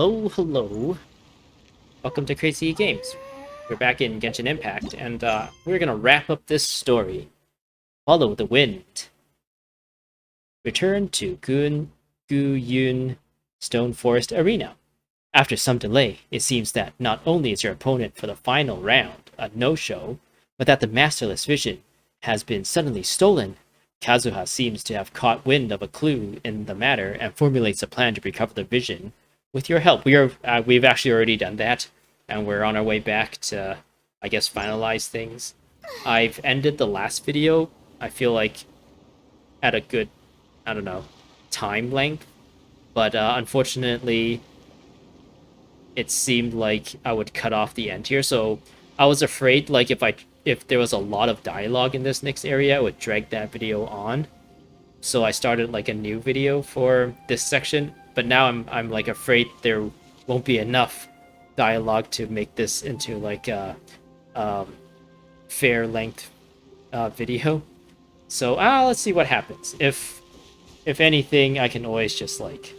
Hello. Welcome to Crazy Games. We're back in Genshin Impact, and we're gonna wrap up this story. Follow the wind. Return to Guyun Stone Forest Arena. After some delay, it seems that not only is your opponent for the final round a no-show, but that the masterless vision has been suddenly stolen. Kazuha seems to have caught wind of a clue in the matter and formulates a plan to recover the vision. With your help, we've actually already done that, and we're on our way back to, I guess, finalize things. I've ended the last video, I feel like, at a good, I don't know, time length, but unfortunately, it seemed like I would cut off the end here, so I was afraid, like, if there was a lot of dialogue in this next area, I would drag that video on. So I started like a new video for this section, but now I'm like afraid there won't be enough dialogue to make this into like a fair length video. So let's see what happens. If anything, I can always just like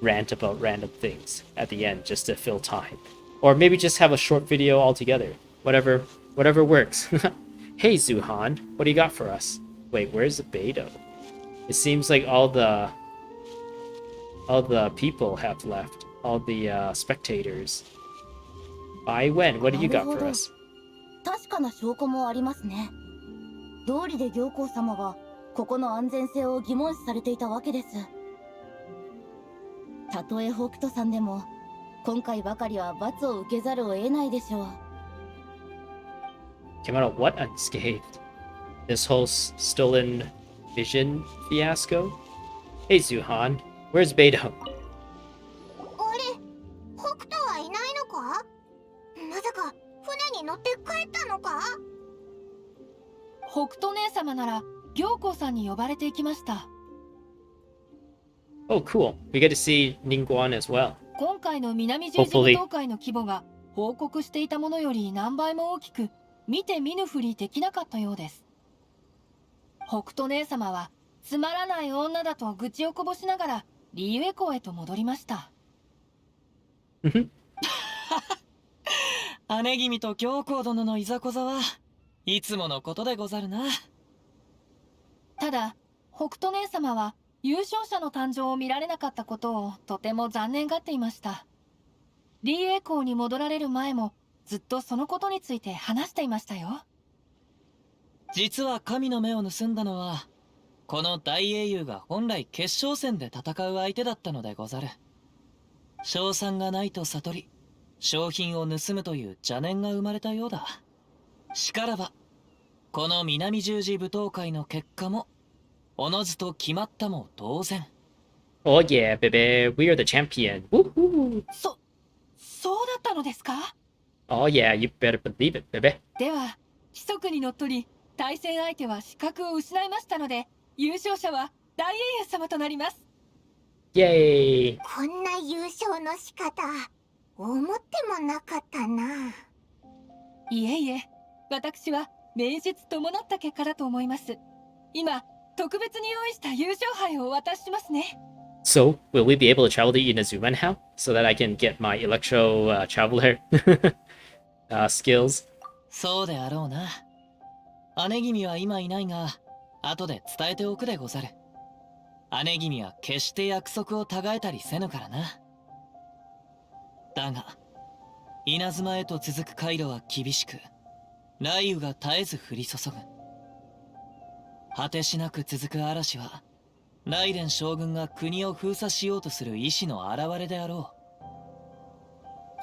rant about random things at the end just to fill time, or maybe just have a short video altogether. Whatever works. Hey Zuhan, what do you got for us? Wait, where's the Beidou? It seems like all the people have left. All the spectators. By when? What do you got for us? 確かな証拠もありますね。道理で行幸様はここの安全性を疑問視されていたわけです。たとえ北斗さんでも今回ばかりは罰を受けざるを得ないでしょう。Came out of what unscathed? This whole stolen vision fiasco? Hey Zuhan, where's Beidou? あれ、北斗はいないのか？まさか船に乗って帰ったのか？北斗姉様なら行幸さんに呼ばれていきました。Oh, cool. We get to see Ningguang as well. 今回の南十字舞踏会の規模が報告していたものより何倍も大きく、見て見ぬふりできなかったようです。北斗姉様はつまらない女だと愚痴をこぼしながらリーウェ港へと戻りました。姉君と行幸殿のいざこざはいつものことでござるな。ただ北斗姉様は優勝者の誕生を見られなかったことをとても残念がっていました。リーウェ港に戻られる前もずっとそのことについて話していましたよ。実は神の目を盗んだのはこの大英雄が本来決勝戦で戦う相手だったのでござる。勝算がないと悟り商品を盗むという邪念が生まれたようだ。しからばこの南十字舞踏会の結果もおのずと決まったも同然。Oh yeah, baby, we are the champion. Woohoo! そうだったのですか？ Oh yeah, you better believe it, baby. では規則にのっとり対戦相手は資格を失いましたので優勝者は大英雄様となります。イエーイ。こんな優勝の仕方、思ってもなかったな。いえいえ、私は名実伴った結果だと思います。今特別に用意した優勝杯をお渡ししますね。So, will we be able to travel to Inazuma now? So that I can get my Electro Traveler skills? そうであろうな。姉君は今いないが後で伝えておくでござる。姉君は決して約束を違えたりせぬからな。だが稲妻へと続く回路は厳しく雷雨が絶えず降り注ぐ。果てしなく続く嵐は雷電将軍が国を封鎖しようとする意志の表れであろ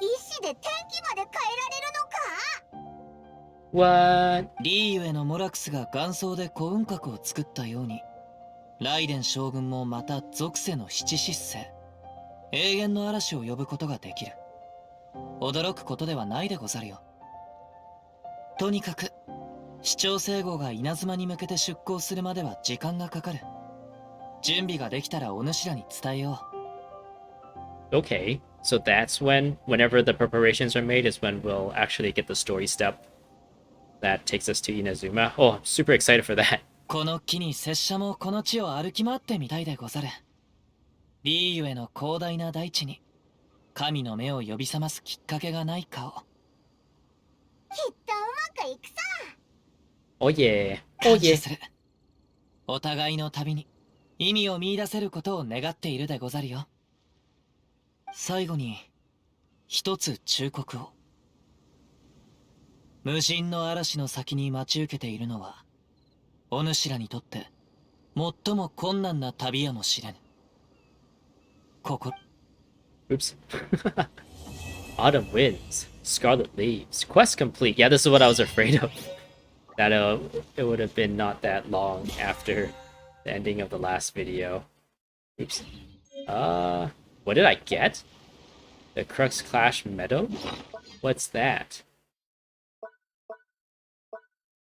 意志で天気まで変えられるのか？ What? リーユへのモラクスが元祖で古雲閣を作ったように雷電将軍もまた属性の七失星永遠の嵐を呼ぶことができる。驚くことではないでござるよ。とにかく市長聖号が稲妻に向けて出港するまでは時間がかかる。準備ができたらお主らに伝えよう。Okay, so that's whenever the preparations are made is when we'll actually get the story step that takes us to Inazuma. Oh, I'm super excited for that. この機に拙者もこの地を歩き回ってみたいでござる。リーユへの広大な大地に神の目を呼び覚ますきっかけがないかをきっとうまくいくさ。 Oh yeah. Oh 感謝 yeah. する。お互いの旅に意味を見出せることを願っているでござるよ。最後に一つ忠告を。無人の嵐の先に待ち受けているのはお主らにとって最も困難な旅やもしれぬ。Oops. Autumn winds, Scarlet Leaves. Quest complete. Yeah, this is what I was afraid of. That it would have been not that long after the ending of the last video. Oops. What did I get? The Crux Clash Meadow? What's that?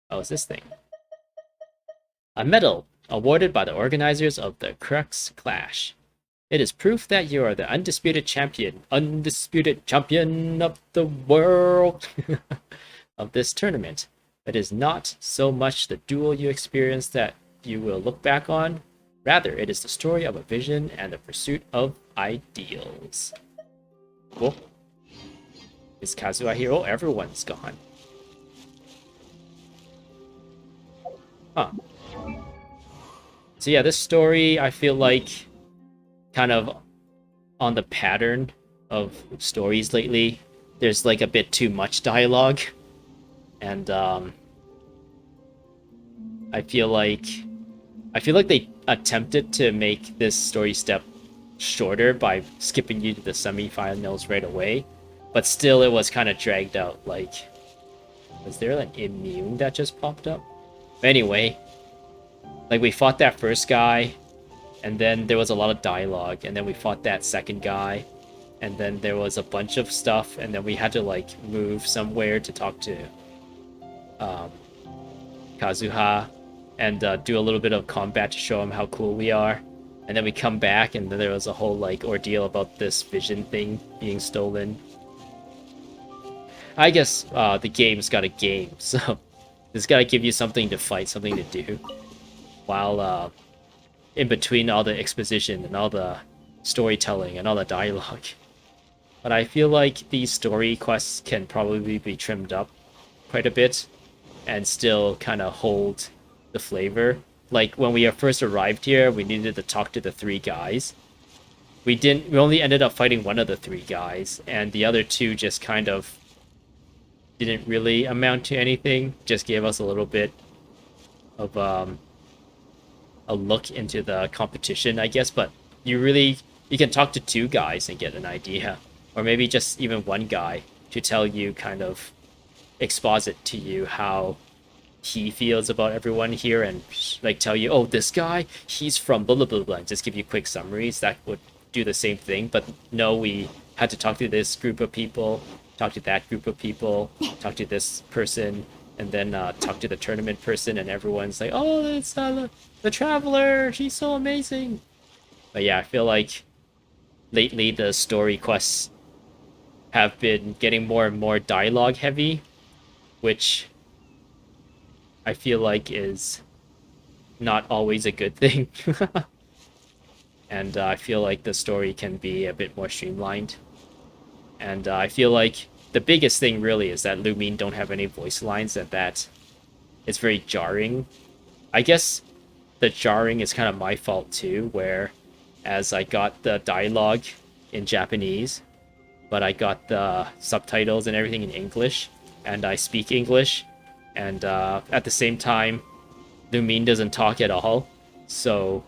Oh, it's this thing. A medal awarded by the organizers of the Crux Clash. It is proof that you are the undisputed champion of the world of this tournament. It is not so much the duel you experience that you will look back on. Rather, it is the story of a vision and the pursuit of ideals. Cool. Is Kazuha here? Oh, everyone's gone. Huh. So yeah, this story, I feel like, kind of on the pattern of stories lately. There's like a bit too much dialogue. And I feel like they attempted to make this story step shorter by skipping you to the semifinals right away. But still, it was kind of dragged out. Like, was there an immune that just popped up? Anyway, like we fought that first guy, and then there was a lot of dialogue, and then we fought that second guy, and then there was a bunch of stuff, and then we had to like move somewhere to talk to Kazuha and do a little bit of combat to show him how cool we are. And then we come back, and then there was a whole like ordeal about this vision thing being stolen. I guess the game's got a game, so it's got to give you something to fight, something to do, while in between all the exposition and all the storytelling and all the dialogue. But I feel like these story quests can probably be trimmed up quite a bit and still kind of hold the flavor. Like when we first arrived here, we needed to talk to the three guys. We only ended up fighting one of the three guys, and the other two just kind of didn't really amount to anything. Just gave us a little bit of a look into the competition, I guess. But you can talk to two guys and get an idea, or maybe just even one guy to tell you, kind of exposit to you how he feels about everyone here, and like tell you, oh, this guy, he's from blah blah blah blah, and just give you quick summaries. That would do the same thing. But no, we had to talk to this group of people, talk to that group of people, talk to this person, and then talk to the tournament person, and everyone's like, oh, it's the traveler, she's so amazing. But yeah, I feel like lately the story quests have been getting more and more dialogue heavy, which I feel like is not always a good thing. And I feel like the story can be a bit more streamlined. And I feel like the biggest thing really is that Lumine don't have any voice lines, and that it's very jarring. I guess the jarring is kind of my fault too, where as I got the dialogue in Japanese, but I got the subtitles and everything in English, and I speak English, and at the same time, Lumine doesn't talk at all, so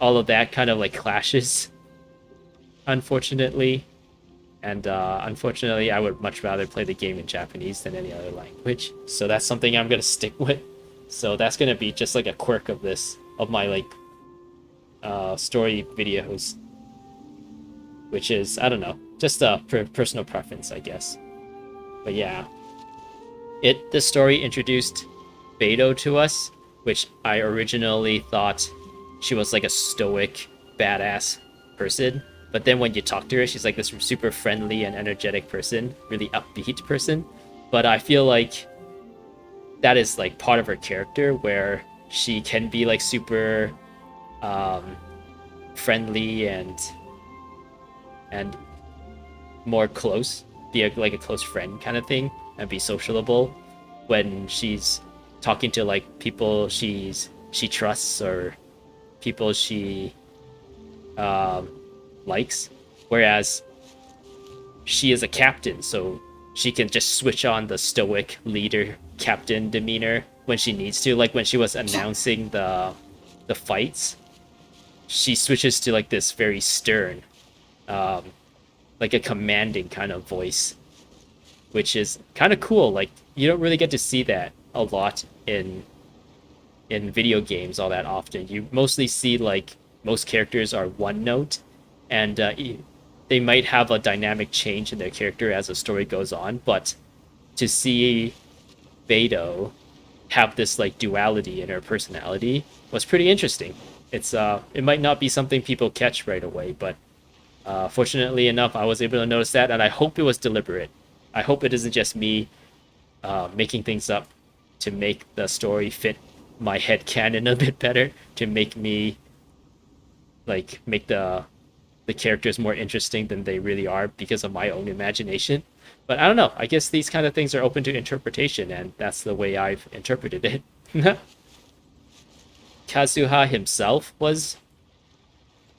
all of that kind of like clashes, unfortunately. And unfortunately, I would much rather play the game in Japanese than any other language. So that's something I'm gonna stick with. So that's gonna be just like a quirk of my like story videos, which is, I don't know, just a personal preference, I guess. But yeah, this story introduced Beidou to us, which I originally thought she was like a stoic, badass person. But then when you talk to her, she's like this super friendly and energetic person, really upbeat person. But I feel like that is like part of her character, where she can be like super friendly and more close, be like a close friend kind of thing, and be sociable when she's talking to like people she trusts or people she likes. Whereas she is a captain, so she can just switch on the stoic leader captain demeanor when she needs to. Like when she was announcing the fights, she switches to like this very stern, like a commanding kind of voice, which is kind of cool. Like you don't really get to see that a lot in video games all that often. You mostly see like most characters are one note, and they might have a dynamic change in their character as the story goes on. But to see Beidou have this like duality in her personality was pretty interesting. It might not be something people catch right away, but fortunately enough, I was able to notice that, and I hope it was deliberate. I hope it isn't just me making things up to make the story fit my head canon a bit better, to make me like make the characters more interesting than they really are because of my own imagination. But I don't know. I guess these kind of things are open to interpretation, and that's the way I've interpreted it. Kazuha himself was,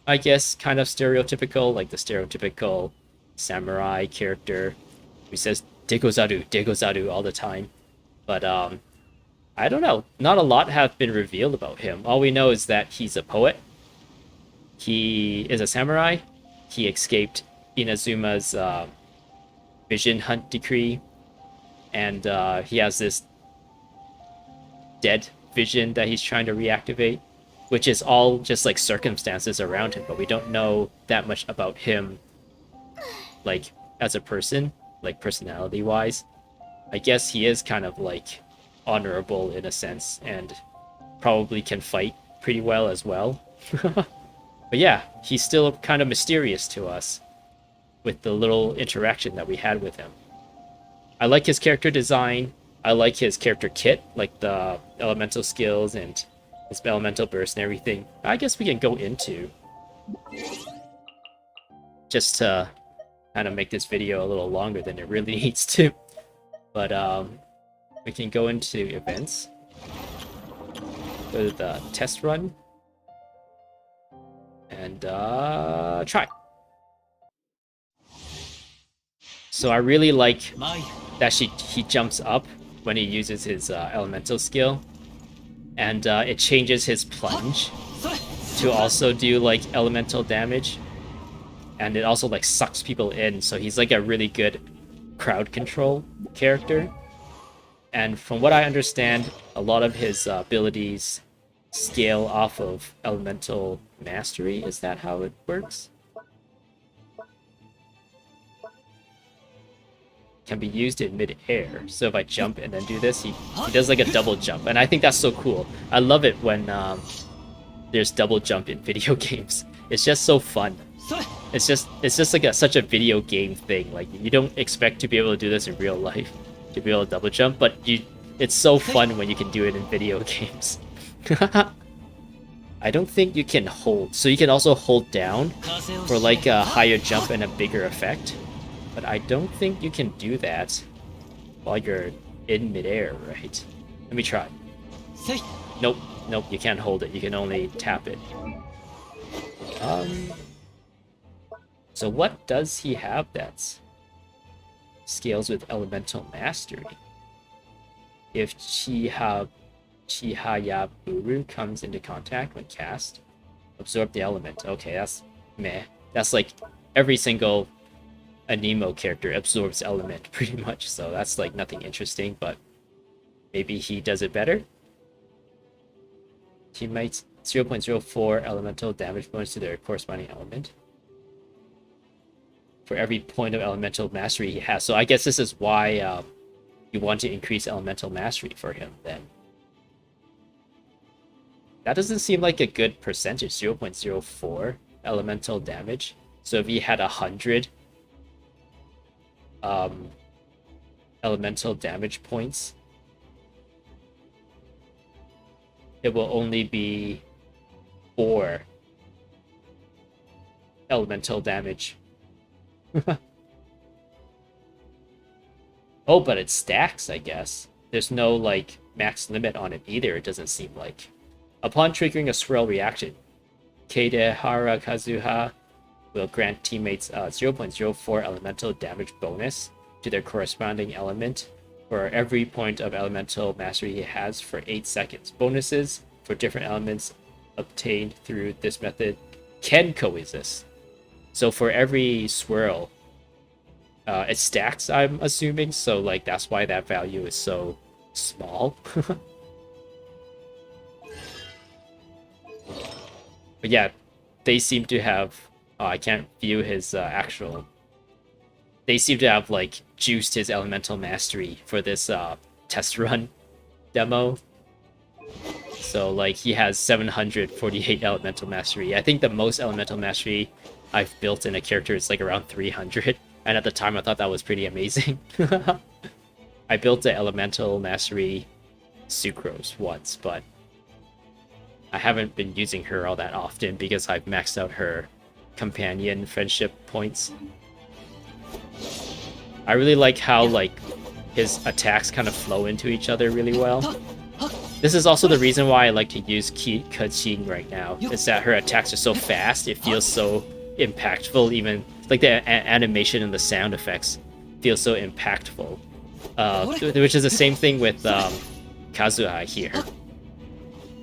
I guess, kind of stereotypical, like the stereotypical samurai character who says Degozaru all the time. But I don't know. Not a lot have been revealed about him. All we know is that he's a poet. He is a samurai. He escaped Inazuma's vision hunt decree, and he has this dead vision that he's trying to reactivate, which is all just like circumstances around him, but we don't know that much about him, like as a person, like personality wise. I guess he is kind of like honorable in a sense, and probably can fight pretty well as well. But yeah, he's still kind of mysterious to us with the little interaction that we had with him. I like his character design. I like his character kit, like the elemental skills and his elemental burst and everything. I guess we can go into, just to kind of make this video a little longer than it really needs to. But we can go into events. Go to the test run. And try. So I really like that he jumps up when he uses his elemental skill, and it changes his plunge to also do like elemental damage, and it also like sucks people in. So he's like a really good crowd control character. And from what I understand, a lot of his abilities scale off of elemental mastery. Is that how it works? Can be used in mid-air. So if I jump and then do this, he does like a double jump, and I think that's so cool. I love it when there's double jump in video games. It's just so fun. It's just like such a video game thing. Like you don't expect to be able to do this in real life, to be able to double jump, but it's so fun when you can do it in video games. I don't think you can hold, so you can also hold down for like a higher jump and a bigger effect, but I don't think you can do that while you're in midair, right? Let me try. Nope, you can't hold it, you can only tap it. So what does he have that scales with elemental mastery? If Chihayaburu comes into contact when cast, absorb the element. Okay, that's meh. That's like every single Anemo character absorbs element pretty much, so that's like nothing interesting, but maybe he does it better. Teammates 0.04 elemental damage bonus to their corresponding element for every point of elemental mastery he has. So I guess this is why you want to increase elemental mastery for him then. That doesn't seem like a good percentage, 0.04 elemental damage. So if he had 100 elemental damage points, it will only be 4 elemental damage. Oh, but it stacks, I guess. There's no, like, max limit on it either, it doesn't seem like. Upon triggering a swirl reaction, Keidehara Kazuha will grant teammates 0.04 elemental damage bonus to their corresponding element for every point of elemental mastery he has for 8 seconds. Bonuses for different elements obtained through this method can coexist. So for every swirl, it stacks, I'm assuming, so like that's why that value is so small. But yeah, they seem to have... I can't view his actual... They seem to have, like, juiced his elemental mastery for this test run demo. So, like, he has 748 elemental mastery. I think the most elemental mastery I've built in a character is, like, around 300. And at the time, I thought that was pretty amazing. I built the elemental mastery Sucrose once, but I haven't been using her all that often because I've maxed out her companion friendship points. I really like how, like, his attacks kind of flow into each other really well. This is also the reason why I like to use Kaching right now. Is that her attacks are so fast, it feels so impactful, even like the animation and the sound effects feel so impactful. Which is the same thing with Kazuha here.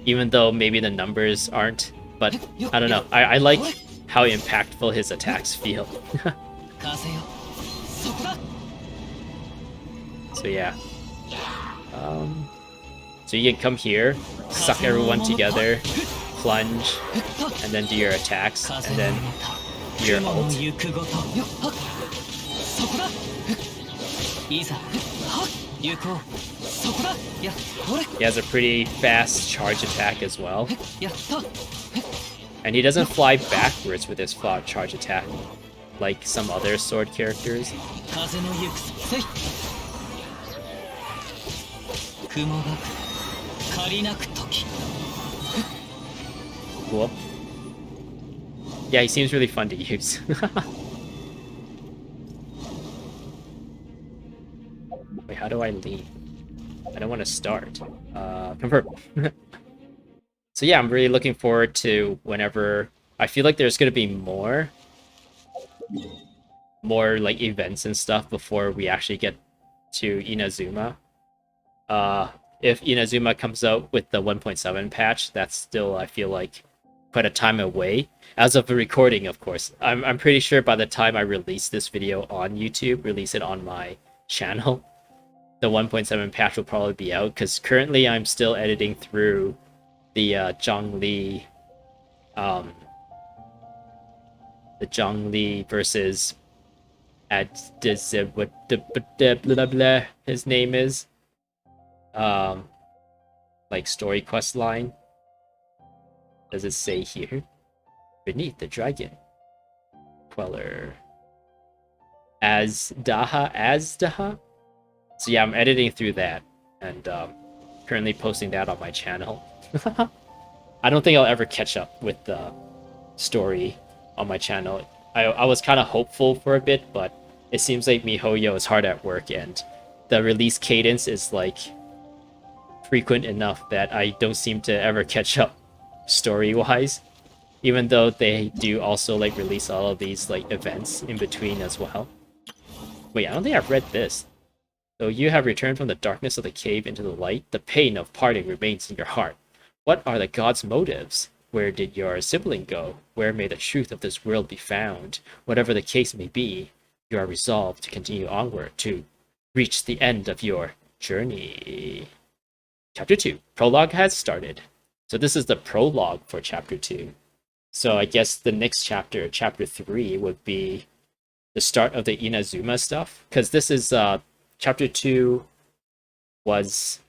Even though maybe the numbers aren't, but I don't know. I like how impactful his attacks feel. So yeah. So you can come here, suck everyone together, plunge, and then do your attacks, and then your ult. He has a pretty fast charge attack as well. And he doesn't fly backwards with his charge attack, like some other sword characters. Cool. Yeah, he seems really fun to use. Wait, how do I leave? I don't want to start. Confirm. So yeah, I'm really looking forward to whenever... I feel like there's going to be more like events and stuff before we actually get to Inazuma. If Inazuma comes out with the 1.7 patch, that's still, I feel like, quite a time away. As of the recording, of course. I'm pretty sure by the time I release this video on YouTube, release it on my channel, the 1.7 patch will probably be out, because currently I'm still editing through the Zhongli versus what his name is, like story quest line. Does it say here? Beneath the dragon queller, Azdaha. So yeah, I'm editing through that and currently posting that on my channel. I don't think I'll ever catch up with the story on my channel. I was kind of hopeful for a bit, but it seems like MiHoYo is hard at work and the release cadence is like frequent enough that I don't seem to ever catch up story-wise, even though they do also like release all of these like events in between as well. Wait, I don't think I've read this. Though you have returned from the darkness of the cave into the light, the pain of parting remains in your heart. What are the gods' motives? Where did your sibling go? Where may the truth of this world be found? Whatever the case may be, you are resolved to continue onward to reach the end of your journey. Chapter 2. Prologue has started. So this is the prologue for Chapter 2. So I guess the next chapter, Chapter 3, would be the start of the Inazuma stuff. Because this is, Chapter 2 was...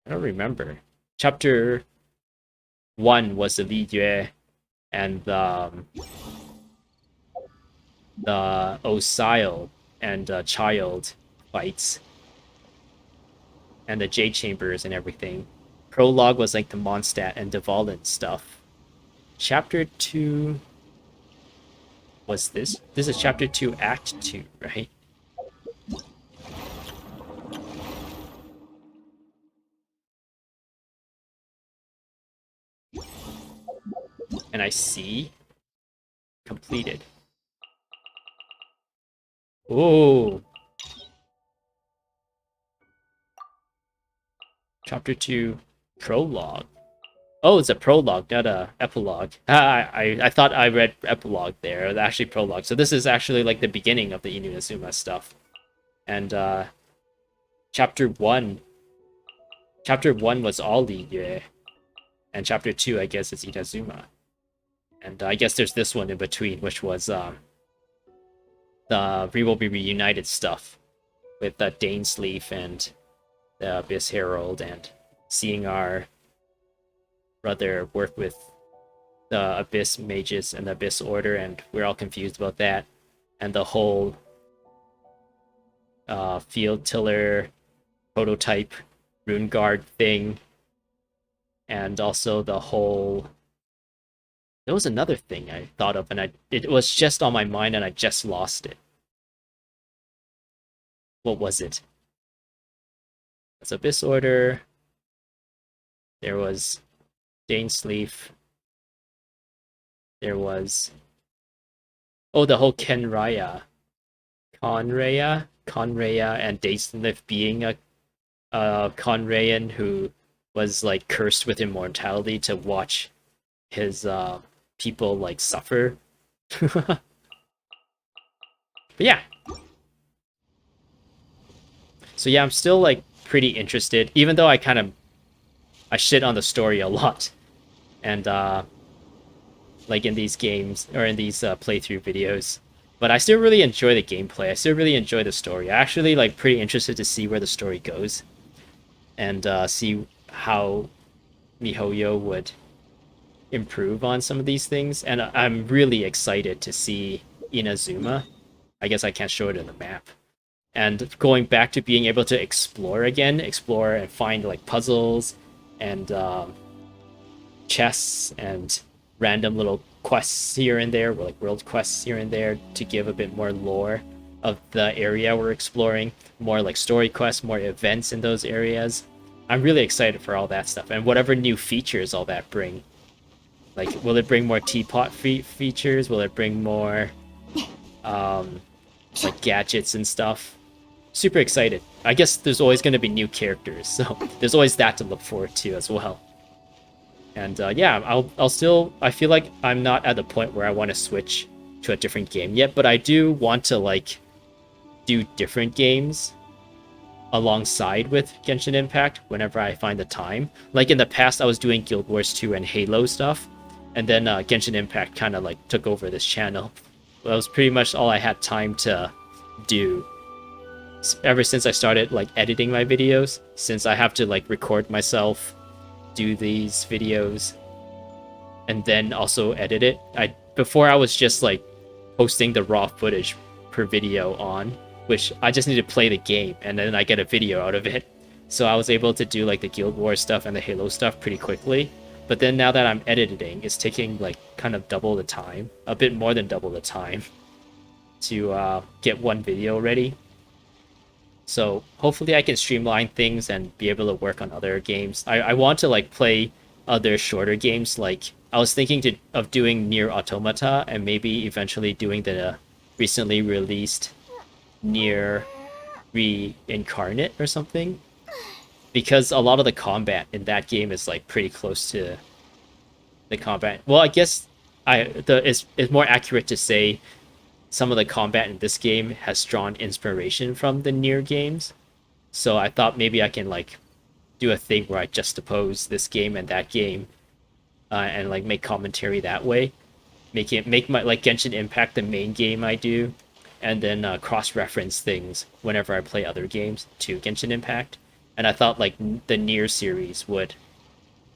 I don't remember. Chapter 1 was the Li Yue and the Osile and Child fights. And the Jade Chambers and everything. Prologue was like the Mondstadt and Dvalin stuff. Chapter 2 was this. This is Chapter 2, Act 2, right? Can I see? Completed. Oh. Chapter 2 Prologue. Oh, it's a prologue, not a epilogue. I thought I read epilogue there. It's actually prologue. So this is actually like the beginning of the Inazuma stuff. And chapter 1 was all Liyue. And chapter 2, I guess, is Inazuma. And I guess there's this one in between, which was the We Will Be Reunited stuff with Dainsleif and the Abyss Herald, and seeing our brother work with the Abyss Mages and the Abyss Order, and we're all confused about that. And the whole Field Tiller prototype Rune Guard thing. And also the whole... There was another thing I thought of, and it was just on my mind, and I just lost it. What was it? It's Abyss Order. There was Dainsleif. There was... Oh, the whole Conraya, and Dainsleif being a Conrayan who was like cursed with immortality to watch his people like suffer. But yeah. So yeah, I'm still like pretty interested, even though I shit on the story a lot. And like in these games or in these playthrough videos. But I still really enjoy the gameplay. I still really enjoy the story. I actually like pretty interested to see where the story goes. And see how MiHoYo would improve on some of these things. And I'm really excited to see Inazuma. I guess I can't show it in the map. And going back to being able to explore again, explore and find like puzzles and chests and random little quests here and there, or like world quests here and there, to give a bit more lore of the area we're exploring, more like story quests, more events in those areas. I'm really excited for all that stuff, and whatever new features all that bring. Like, will it bring more teapot features? Will it bring more like gadgets and stuff? Super excited. I guess there's always going to be new characters, so there's always that to look forward to as well. And yeah, I'll still... I feel like I'm not at the point where I want to switch to a different game yet, but I do want to, like, do different games alongside with Genshin Impact whenever I find the time. Like, in the past, I was doing Guild Wars 2 and Halo stuff, and then Genshin Impact kind of, like, took over this channel. That was pretty much all I had time to do ever since I started, like, editing my videos, since I have to, like, record myself, do these videos, and then also edit it. Before I was just like posting the raw footage per video on, which I just need to play the game and then I get a video out of it. So I was able to do like the Guild Wars stuff and the Halo stuff pretty quickly. But then now that I'm editing, it's taking like kind of double the time, a bit more than double the time, to get one video ready. So hopefully I can streamline things and be able to work on other games. I want to like play other shorter games. Like I was thinking of doing Nier Automata and maybe eventually doing the recently released Nier Reincarnate or something. Because a lot of the combat in that game is like pretty close to the combat. Well, I guess it's more accurate to say some of the combat in this game has drawn inspiration from the Nier games. So I thought maybe I can like do a thing where I juxtapose this game and that game, and like make commentary that way. Make my like Genshin Impact the main game I do, and then cross-reference things whenever I play other games to Genshin Impact. And I thought like the Nier series would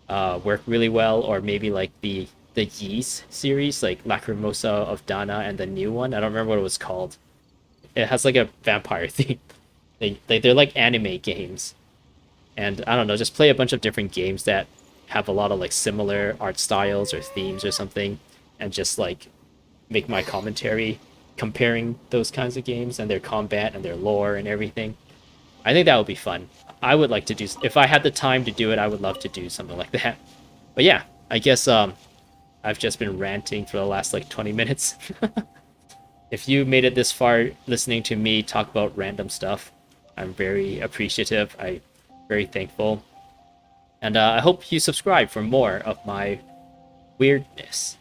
work really well, or maybe like the Ys series, like Lacrimosa of Dana, and the new one. I don't remember what it was called. It has like a vampire theme. They're like anime games. And I don't know, just play a bunch of different games that have a lot of like similar art styles or themes or something, and just like make my commentary comparing those kinds of games and their combat and their lore and everything. I think that would be fun. I would like to do... If I had the time to do it, I would love to do something like that. But yeah, I guess I've just been ranting for the last like 20 minutes. If you made it this far listening to me talk about random stuff, I'm very appreciative. I'm very thankful. And I hope you subscribe for more of my weirdness.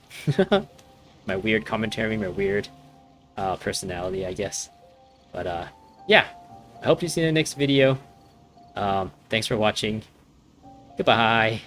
My weird commentary, my weird personality, I guess. But yeah, I hope you see you in the next video. Thanks for watching. Goodbye.